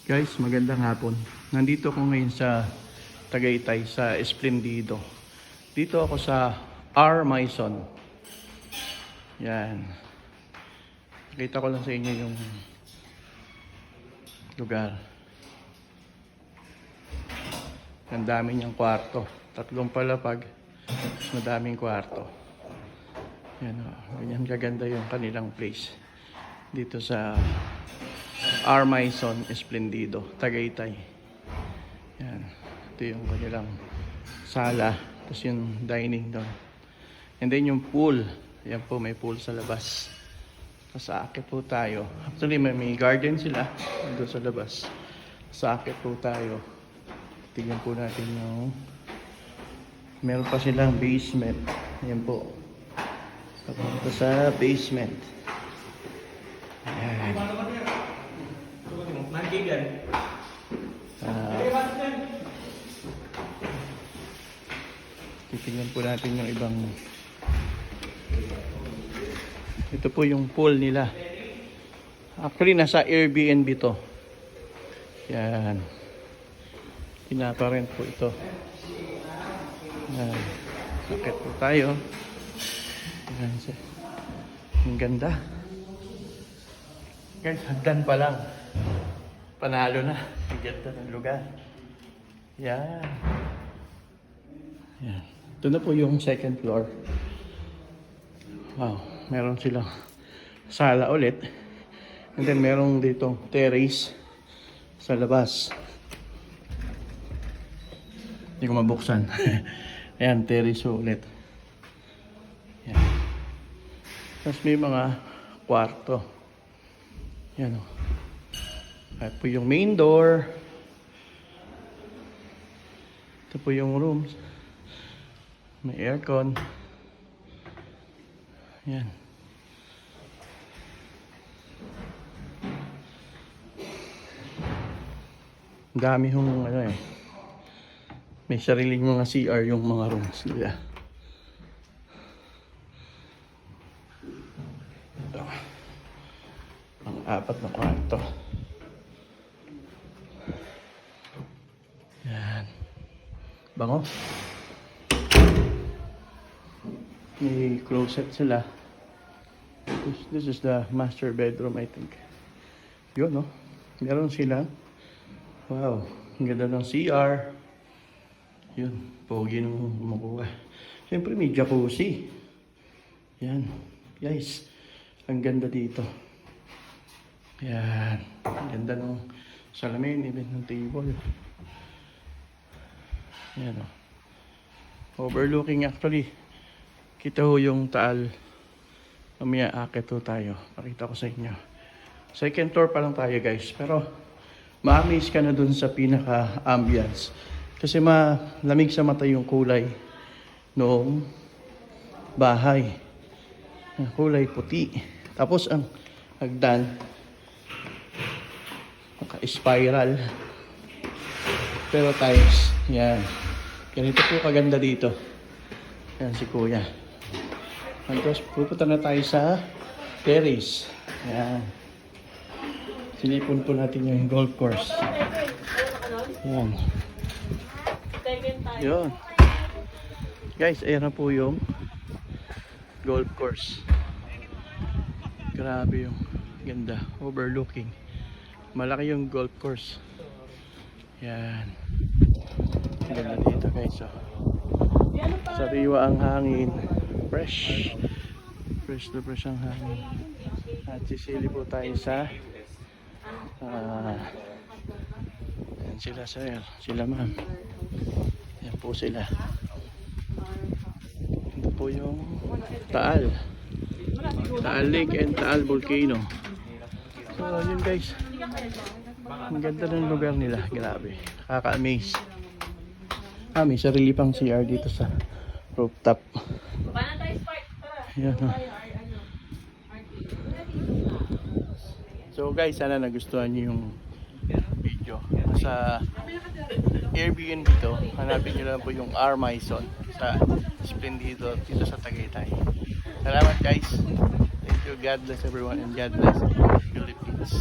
Guys, magandang hapon. Nandito ko ngayon sa Tagaytay, sa Esplendido. Dito ako sa R. Maison. Yan. Nakita ko lang sa inyo yung lugar. Ang dami niyang kwarto. 3 palapag. Madaming kwarto. Yan o. Ganyan kaganda yung kanilang place. Dito sa R. Maison Esplendido, Tagaytay. Yan. Ito yung kanilang sala. Tapos yung dining doon. And then yung pool. Yan po, may pool sa labas. Tapos aakit po tayo. Actually, may garden sila doon sa labas. Sa aakit po tayo. Tignan po natin yung meron pa silang basement. Yan po. Papunta sa basement. Ayan. Titignan po natin yung ibang. Ito po yung pool nila. Actually, nasa Airbnb to. Yan. Pinaparent po ito. Yan. Sakit po tayo. Yan. Ang ganda. Guys, hagdan pa lang. Panalo na. Ang ganda ng lugar. Yan. Yan. Ito na po yung second floor. Wow. Meron silang sala ulit. And then meron dito terrace sa labas. Hindi ko mabuksan. Ayan, terrace ulit. Yan. Tapos may mga kwarto. Yan o. At po yung main door. Ito po yung rooms. May aircon. Yan. Ang dami hong ano eh. May sariling mga CR yung mga rooms nila. Ito. Ang 4 na kwarto. Yan. Bango. May closet sila. This is the master bedroom, I think. Yun, no? Meron sila. Wow. Ang ganda ng CR. Yun. Pogi nung makuha. Siyempre, may jacuzzi. Yan. Guys, ang ganda dito. Yan. Ang ganda ng salamin, even ng table. Yan, no? Overlooking actually. Kita ho yung Taal. Mamaya akit ho tayo. Pakita ko sa inyo. Second floor pa lang tayo, guys. Pero ma-amaze ka na dun sa pinaka-ambience. Kasi malamig sa mata yung kulay noong bahay. Ang kulay puti. Tapos ang hagdan naka-spiral. Pero tiles. Yan. Ganito po kaganda dito. Yan si Kuya. Tapos pupunta na tayo sa terrace. Yan. Sinipon po natin yung golf course. Yan. Yun. Guys, ayan na po yung golf course. Grabe yung ganda. Overlooking. Malaki yung golf course. Yan. Ganda dito, guys. So, sariwa ang hangin. Fresh. Fresh na fresh ang hangin. At sisili po tayo sa yan sila sir. Sila ma'am. Yan po sila. Ito po yung Taal. Taal Lake and Taal Volcano. So yun guys. Ang ganda ng lugar nila. Grabe. Nakaka-amaze. May sarili pang CR dito sa rooftop. Yan, so guys, sana nagustuhan niyo yung video. Sa Airbnb to, hanapin niyo lang po yung R. Maison sa Esplendido dito sa Tagaytay. Salamat guys. Thank you. God bless everyone and God bless Philippines.